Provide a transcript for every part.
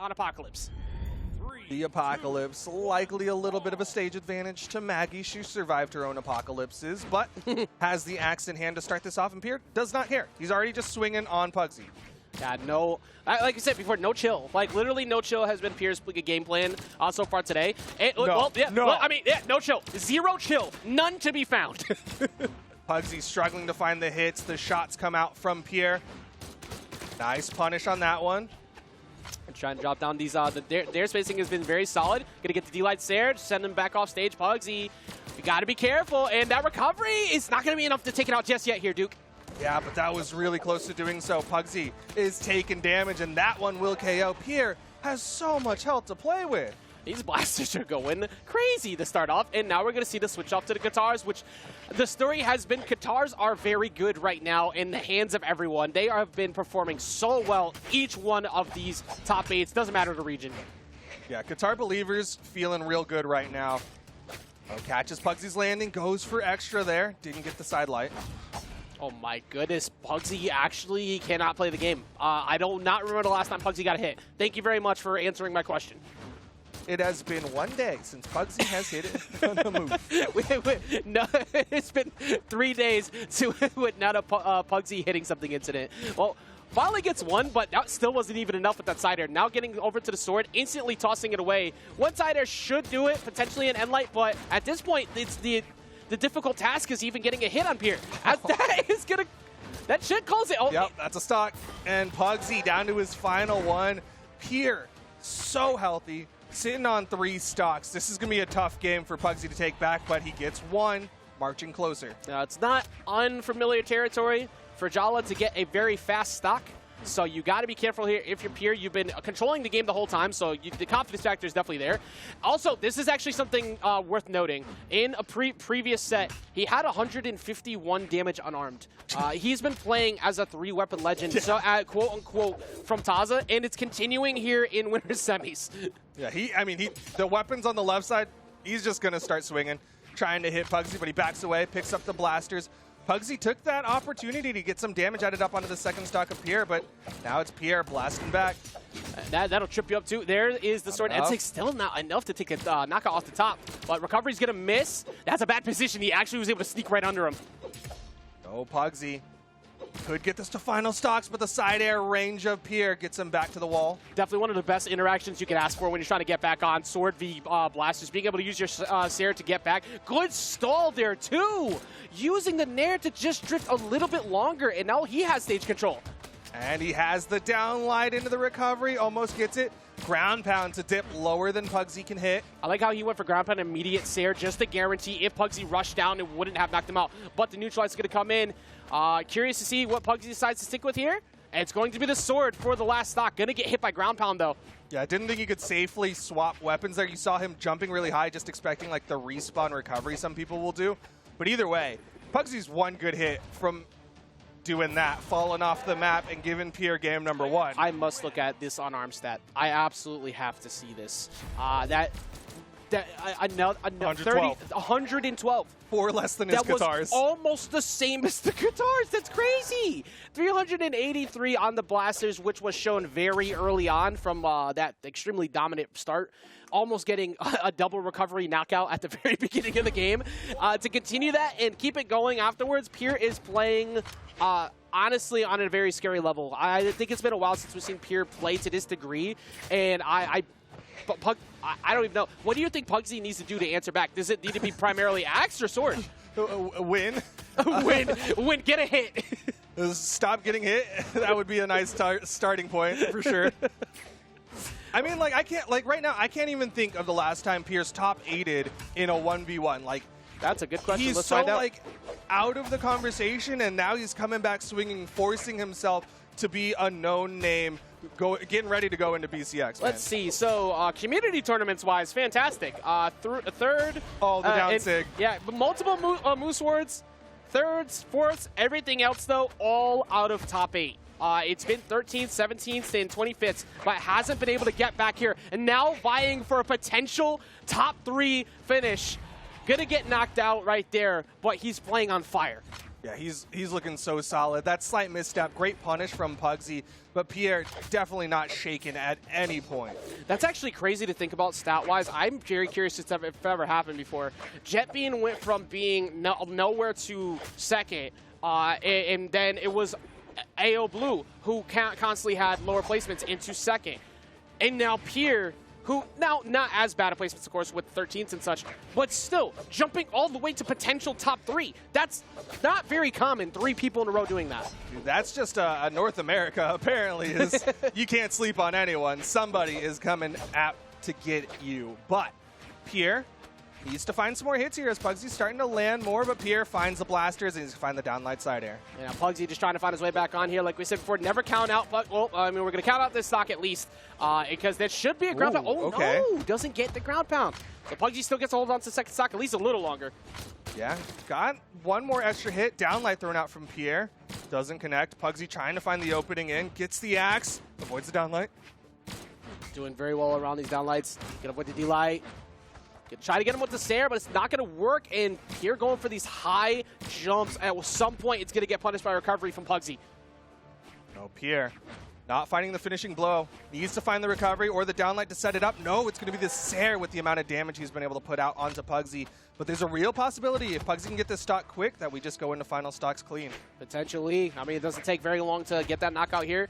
on Apocalypse. The Apocalypse, likely a little bit of a stage advantage to Maggie. She survived her own apocalypses, but has the axe in hand to start this off, and Pier does not care. He's already just swinging on Pugsy. Yeah, no, like I said before, no chill. Like, literally no chill has been Pier's game plan so far today. And, No, well, yeah, no. well, I mean, yeah, no chill. Zero chill. None to be found. Pugsy struggling to find the hits. The shots come out from Pier. Nice punish on that one. Trying to drop down these, their spacing has been very solid. Gonna get the D-Light Sarah, send him back off stage. Pugsy, you gotta be careful, and that recovery is not gonna be enough to take it out just yet here, Duke. Yeah, but that was really close to doing so. Pugsy is taking damage, and that one will KO. Pier has so much health to play with. These blasters are going crazy to start off, and now we're going to see the switch off to the guitars, which the story has been guitars are very good right now in the hands of everyone. They have been performing so well, each one of these top 8s, doesn't matter the region. Yeah, Guitar Believers feeling real good right now. Oh, catches Pugsy's landing, goes for extra there. Didn't get the side light. Oh my goodness, Pugsy actually cannot play the game. I do not remember the last time Pugsy got a hit. Thank you very much for answering my question. It has been 1 day since Pugsy has hit it on the move. No, it's been 3 days with not a Pugsy hitting something incident. Well, finally gets one, but that still wasn't even enough with that side air. Now getting over to the sword, instantly tossing it away. One side air should do it, potentially an end light, but at this point, it's the difficult task is even getting a hit on Pier. That should close it. Oh, yep, that's a stock. And Pugsy down to his final one. Pier, so healthy, sitting on 3 stocks. This is going to be a tough game for Pugsy to take back, but he gets one, marching closer. It's not unfamiliar territory for Brawlhalla to get a very fast stock. So you got to be careful here. If you're Pier, you've been controlling the game the whole time, so the confidence factor is definitely there. Also, this is actually something worth noting. In a previous set, he had 151 damage unarmed. He's been playing as a 3-weapon legend, so quote-unquote from Taza, and it's continuing here in Winners Semis. Yeah, the weapons on the left side, he's just going to start swinging, trying to hit Pugsy, but he backs away, picks up the blasters. Pugsy took that opportunity to get some damage added up onto the second stock of Pier, but now it's Pier blasting back. That'll trip you up too. There is the sword. It's still not enough to take a knockout off the top, but recovery's gonna miss. That's a bad position. He actually was able to sneak right under him. Oh, Pugsy could get this to final stocks, but the side air range of Pier gets him back to the wall. Definitely one of the best interactions you can ask for when you're trying to get back on. Sword v blasters, being able to use your Sarah to get back. Good stall there too. Using the Nair to just drift a little bit longer, and now he has stage control. And he has the downlight into the recovery, almost gets it. Ground pound to dip lower than Pugsy can hit. I like how he went for ground pound immediate Sarah just to guarantee if Pugsy rushed down, it wouldn't have knocked him out. But the neutralize is going to come in. Curious to see what Pugsy decides to stick with here. And it's going to be the sword for the last stock. Going to get hit by ground pound, though. Yeah, I didn't think you could safely swap weapons there. You saw him jumping really high, just expecting like the respawn recovery some people will do. But either way, Pugsy's one good hit from doing that, falling off the map and giving Pier game number 1. I must look at this unarmed stat. I absolutely have to see this. 112. 4 less than his guitars. That was almost the same as the guitars. That's crazy. 383 on the blasters, which was shown very early on from that extremely dominant start. Almost getting a double recovery knockout at the very beginning of the game. To continue that and keep it going afterwards, Pier is playing, honestly, on a very scary level. I think it's been a while since we've seen Pier play to this degree, and I don't even know. What do you think Pugsy needs to do to answer back? Does it need to be primarily axe or sword? Win. Win. Get a hit. Stop getting hit. That would be a nice starting point for sure. I mean, like, right now, I can't even think of the last time Pier's top 8'd in a 1v1. Like, that's a good question. He's Let's so, find out. like, out of the conversation, and now he's coming back swinging, forcing himself to be a known name, getting ready to go into BCX. Let's see. So, community tournaments-wise, fantastic. Third. Oh, the down sig. Yeah, multiple Moose Swords, thirds, fourths, everything else, though, all out of top 8. It's been 13th, 17th, and 25th, but hasn't been able to get back here. And now vying for a potential top 3 finish. Gonna get knocked out right there, but he's playing on fire. Yeah, he's looking so solid. That slight misstep, great punish from Pugsy, but Pier definitely not shaken at any point. That's actually crazy to think about stat-wise. I'm very curious if it's ever happened before. Jet Bean went from being nowhere to second, and then it was AO Blue who constantly had lower placements into second. And now Pier, who now not as bad a placements, of course, with 13th and such, but still jumping all the way to potential top 3. That's not very common, 3 people in a row doing that. Dude, that's just a North America, apparently. Is you can't sleep on anyone. Somebody is coming out to get you. But Pier needs to find some more hits here as Pugsy's starting to land more, but Pier finds the blasters and he's find the downlight side air. Yeah, Pugsy just trying to find his way back on here. Like we said before, never count out, but, well, I mean, we're going to count out this stock at least, because there should be a ground pound. Oh, okay. No, doesn't get the ground pound. So Pugsy still gets to hold on to the second stock at least a little longer. Yeah, got one more extra hit. Downlight thrown out from Pier. Doesn't connect. Pugsy trying to find the opening in. Gets the axe. Avoids the downlight. Doing very well around these downlights. Get avoid the D-light. Try to get him with the Sarah, but it's not going to work. And Pier going for these high jumps. At some point, it's going to get punished by recovery from Pugsy. No, Pier not finding the finishing blow. Needs to find the recovery or the downlight to set it up. No, it's going to be the Sarah with the amount of damage he's been able to put out onto Pugsy. But there's a real possibility if Pugsy can get this stock quick that we just go into final stocks clean. Potentially. I mean, it doesn't take very long to get that knockout here.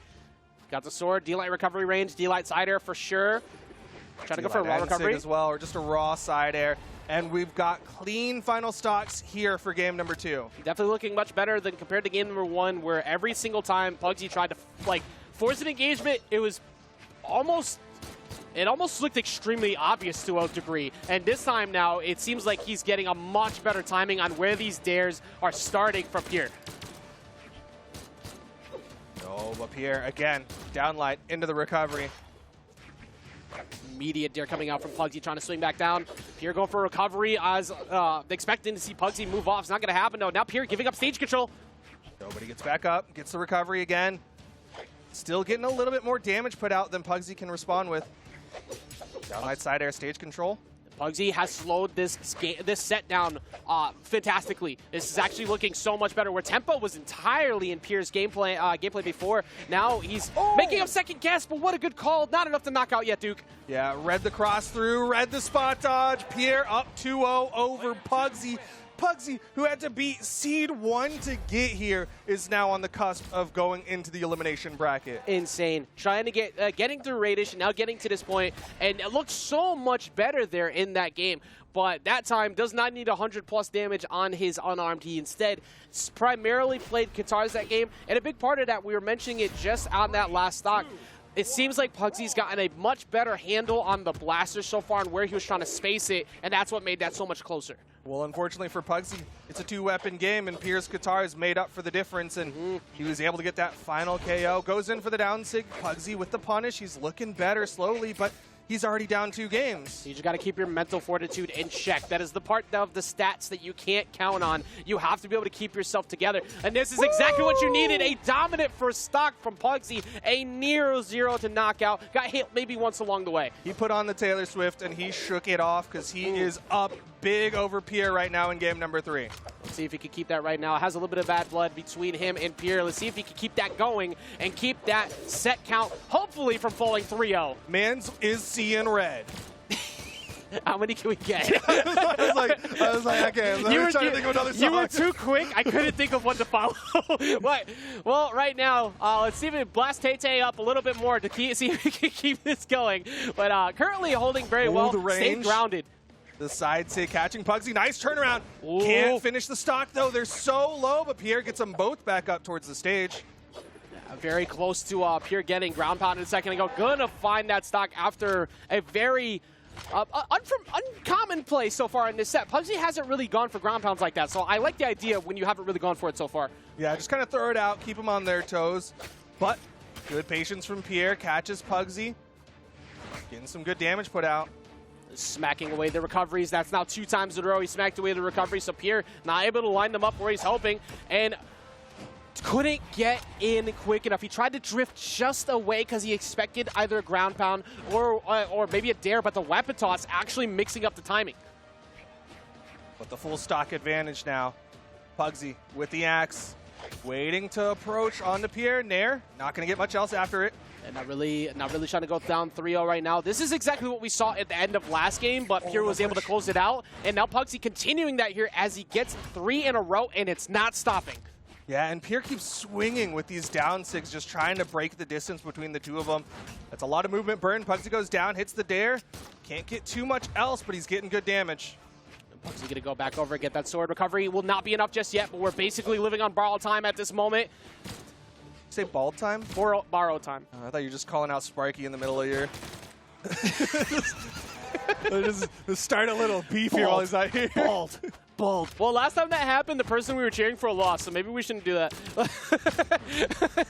Got the sword, D-light recovery range, D-light side air for sure. Trying to go for a raw recovery as well, or just a raw side air. And we've got clean final stocks here for game number 2. Definitely looking much better than compared to game number 1, where every single time Pugsy tried to force an engagement, it almost looked extremely obvious to a degree. And this time now, it seems like he's getting a much better timing on where these dares are starting from here. No, but Pier again, downlight into the recovery. Immediate dare coming out from Pugsy, trying to swing back down. Pier going for recovery as expecting to see Pugsy move off. It's not going to happen, though. Now Pier giving up stage control. Nobody gets back up, gets the recovery again. Still getting a little bit more damage put out than Pugsy can respond with. Downlight side air stage control. Pugsy has slowed this set down fantastically. This is actually looking so much better, where tempo was entirely in Pier's gameplay before. Now he's making up second guess, but what a good call. Not enough to knock out yet, Duke. Yeah, read the cross through, read the spot dodge. Pier up 2-0 over Pugsy. Pugsy, who had to beat Seed 1 to get here, is now on the cusp of going into the elimination bracket. Insane. Trying to getting through Radish, now getting to this point, and it looks so much better there in that game. But that time does not need 100+ damage on his unarmed. He instead primarily played guitars that game, and a big part of that, we were mentioning it just on that last stock. It seems like Pugsy's gotten a much better handle on the blaster so far and where he was trying to space it, and that's what made that so much closer. Well, unfortunately for Pugsy, it's a 2-weapon game, and Pier's guitars made up for the difference, and he was able to get that final KO. Goes in for the down sig. Pugsy with the punish. He's looking better slowly, but he's already down 2 games. You just got to keep your mental fortitude in check. That is the part of the stats that you can't count on. You have to be able to keep yourself together. And this is exactly what you needed. A dominant first stock from Pugsy. A near 0 to knockout. Got hit maybe once along the way. He put on the Taylor Swift and he shook it off because he is up big over Pier right now in game number 3. Let's see if he can keep that right now. Has a little bit of bad blood between him and Pier. Let's see if he can keep that going and keep that set count, hopefully, from falling 3-0. Mans is seeing red. How many can we get? I was like, okay, I'm trying to think of another song. You were too quick. I couldn't think of one to follow. But, well, right now, let's see if we can blast Tay up a little bit more to see if we can keep this going. But currently holding very well. Staying grounded. The side sig catching Pugsy. Nice turnaround. Can't finish the stock, though. They're so low, but Pier gets them both back up towards the stage. Very close to Pier getting ground pounded a second ago. Gonna find that stock after a very uncommon play so far in this set. Pugsy hasn't really gone for ground pounds like that, so I like the idea when you haven't really gone for it so far. Yeah, just kind of throw it out, keep them on their toes. But good patience from Pier, catches Pugsy. Getting some good damage put out. Smacking away the recoveries. That's now 2 times in a row he smacked away the recovery, so Pier not able to line them up where he's hoping, and couldn't get in quick enough. He tried to drift just away because he expected either a ground pound or maybe a dare, but the weapon toss actually mixing up the timing. But the full stock advantage now. Pugsy with the axe, waiting to approach onto Pier. Nair, not going to get much else after it. And not really trying to go down 3-0 right now. This is exactly what we saw at the end of last game, but Pier was able to close it out. And now Pugsy continuing that here as he gets 3 in a row, and it's not stopping. Yeah, and Pier keeps swinging with these down 6, just trying to break the distance between the two of them. That's a lot of movement burn. Pugsy goes down, hits the dare. Can't get too much else, but he's getting good damage. Pugsy gonna go back over, get that sword. Recovery will not be enough just yet, but we're basically living on borrowed time at this moment. Say bald time? Borrowed time. I thought you were just calling out Sparky in the middle of your... just start a little beef here while he's not here. Bald. Well, last time that happened, the person we were cheering for lost, so maybe we shouldn't do that.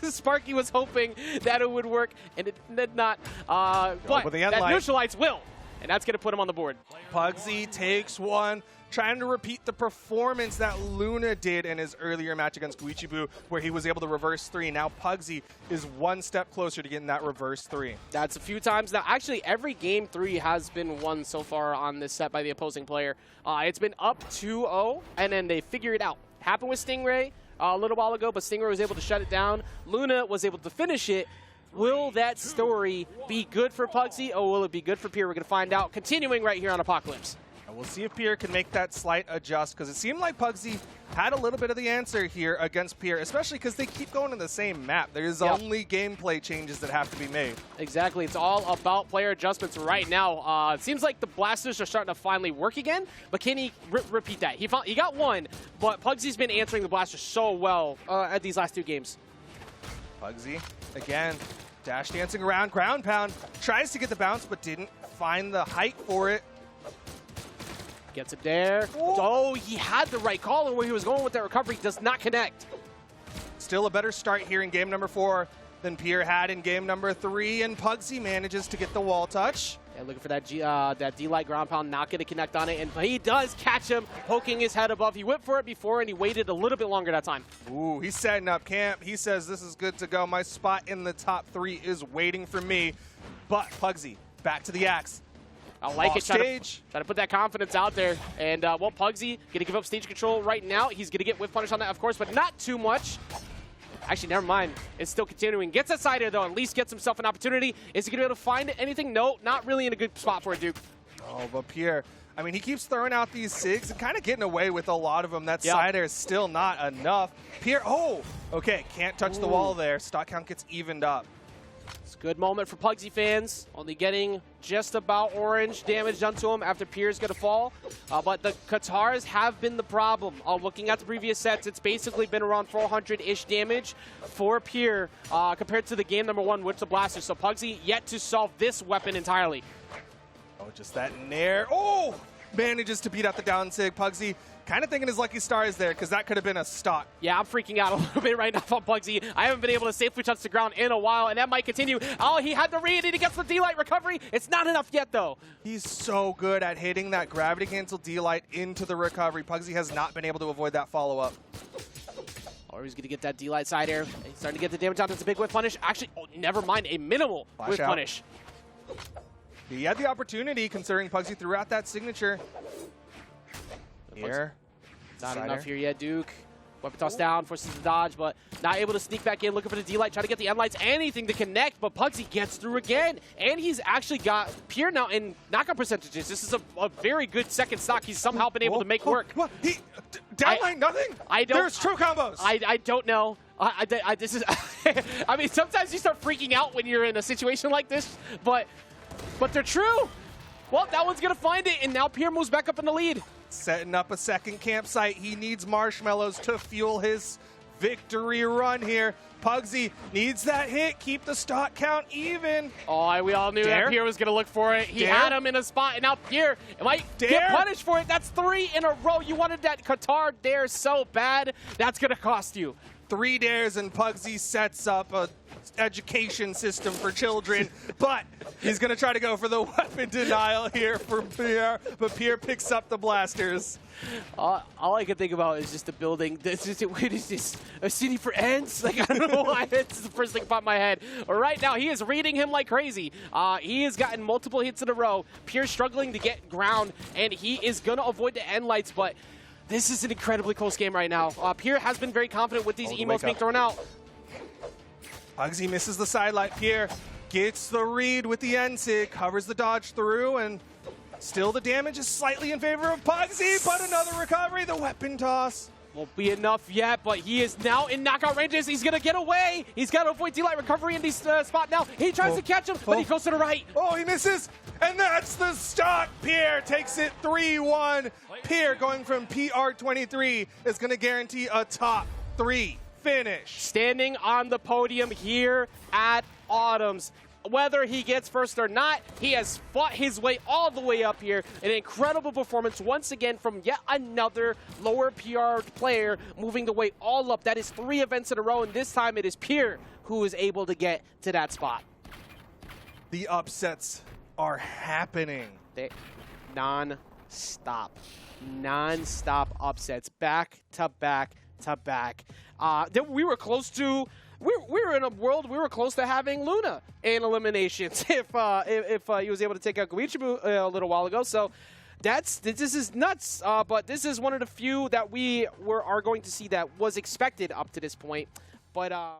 Sparky was hoping that it would work, and it did not. But that neutralites will, and that's going to put him on the board. Pugsy takes one, trying to repeat the performance that Luna did in his earlier match against Guichibu, where he was able to reverse 3. Now Pugsy is one step closer to getting that reverse 3. That's a few times now. Actually, every game 3 has been won so far on this set by the opposing player. It's been up 2-0, and then they figure it out. Happened with Stingray a little while ago, but Stingray was able to shut it down. Luna was able to finish it. Will that story be good for Pugsy, or will it be good for Pier? We're going to find out, continuing right here on Apocalypse. We'll see if Pier can make that slight adjust, because it seemed like Pugsy had a little bit of the answer here against Pier, especially because they keep going to the same map. There's only gameplay changes that have to be made. Exactly. It's all about player adjustments right now. It seems like the blasters are starting to finally work again, but can he repeat that? He got one, but Pugsy's been answering the blasters so well at these last 2 games. Pugsy, again, dash dancing around, ground pound, tries to get the bounce, but didn't find the height for it. Gets it there. Oh, he had the right call, and where he was going with that recovery does not connect. Still a better start here in game number 4 than Pier had in game number 3, and Pugsy manages to get the wall touch. Yeah, looking for that D-Light ground pound, not going to connect on it, and he does catch him, poking his head above. He whipped for it before, and he waited a little bit longer that time. Ooh, he's setting up camp. He says, this is good to go. My spot in the top 3 is waiting for me. But Pugsy, back to the axe. I like it. Try to put that confidence out there. And, well, Pugsy going to give up stage control right now. He's going to get whiff punish on that, of course, but not too much. Actually, never mind. It's still continuing. Gets that side air, though. At least gets himself an opportunity. Is he going to be able to find anything? No, not really in a good spot for it, Duke. Oh, but Pier, I mean, he keeps throwing out these SIGs and kind of getting away with a lot of them. That side air is still not enough. Pier, okay, can't touch the wall there. Stock count gets evened up. It's a good moment for Pugsy fans. Only getting just about orange damage done to him after Pier's going to fall. But the Katars have been the problem. Looking at the previous sets, it's basically been around 400-ish damage for Pier compared to the game number 1 with the Blasters. So Pugsy yet to solve this weapon entirely. Oh, just that nair. Oh, manages to beat out the down sig. Pugsy kind of thinking his lucky star is there, because that could have been a stock. Yeah, I'm freaking out a little bit right now on Pugsy. I haven't been able to safely touch the ground in a while, and that might continue. Oh, he had the read, and he gets the D-Light recovery. It's not enough yet, though. He's so good at hitting that gravity cancel D-Light into the recovery. Pugsy has not been able to avoid that follow-up. Or he's going to get that D-Light side air. He's starting to get the damage out. That's a big whiff punish. Actually, never mind, a minimal whiff punish. He had the opportunity, considering Pugsy threw out that signature. Here. Not enough here yet, Duke. Weapon toss down, forces the dodge, but not able to sneak back in, looking for the D-Light, try to get the N-Lights, anything to connect, but Pugsy gets through again. And he's actually got Pier now in knockout percentages. This is a very good second stock he's somehow been able to make work. What? Downline, nothing? There's true combos. I don't know. This is I mean, sometimes you start freaking out when you're in a situation like this, but they're true. Well, that one's going to find it, and now Pier moves back up in the lead. Setting up a second campsite. He needs marshmallows to fuel his victory run here. Pugsy needs that hit, keep the stock count even. Oh, we all knew that Pier was going to look for it. He had him in a spot, and now Pier might get punished for it. That's 3 in a row. You wanted that Qatar dare so bad. That's going to cost you. 3 dares, and Pugsy sets up a education system for children, but he's going to try to go for the weapon denial here for Pier, but Pier picks up the blasters. All I can think about is just the building. Wait, is this a city for ants? Like, I don't know why it's the first thing popped in my head. Right now, he is reading him like crazy. He has gotten multiple hits in a row. Pier struggling to get ground, and he is going to avoid the end lights, but This is an incredibly close game right now. Pier has been very confident with these the emotes being thrown out. Pugsy misses the sidelight. Pier gets the read with the NSIG, covers the dodge through, and still the damage is slightly in favor of Pugsy, but another recovery, the weapon toss. Won't be enough yet, but he is now in knockout ranges. He's going to get away. He's got to avoid D-Light recovery in this spot now. He tries to catch him, but he goes to the right. Oh, he misses, and that's the stock. Pier takes it 3-1. Pier going from PR23 is going to guarantee a top 3 finish. Standing on the podium here at Autumn's. Whether he gets first or not, he has fought his way all the way up here. An incredible performance once again from yet another lower PR player, moving the way all up. That is 3 events in a row, and this time it is Pier who is able to get to that spot. The upsets are happening. Non-stop upsets, back to back to back. We were close to. We were in a world we were close to having Luna in eliminations if he was able to take out Guichibu a little while ago. So this is nuts. But this is one of the few that we are going to see that was expected up to this point. But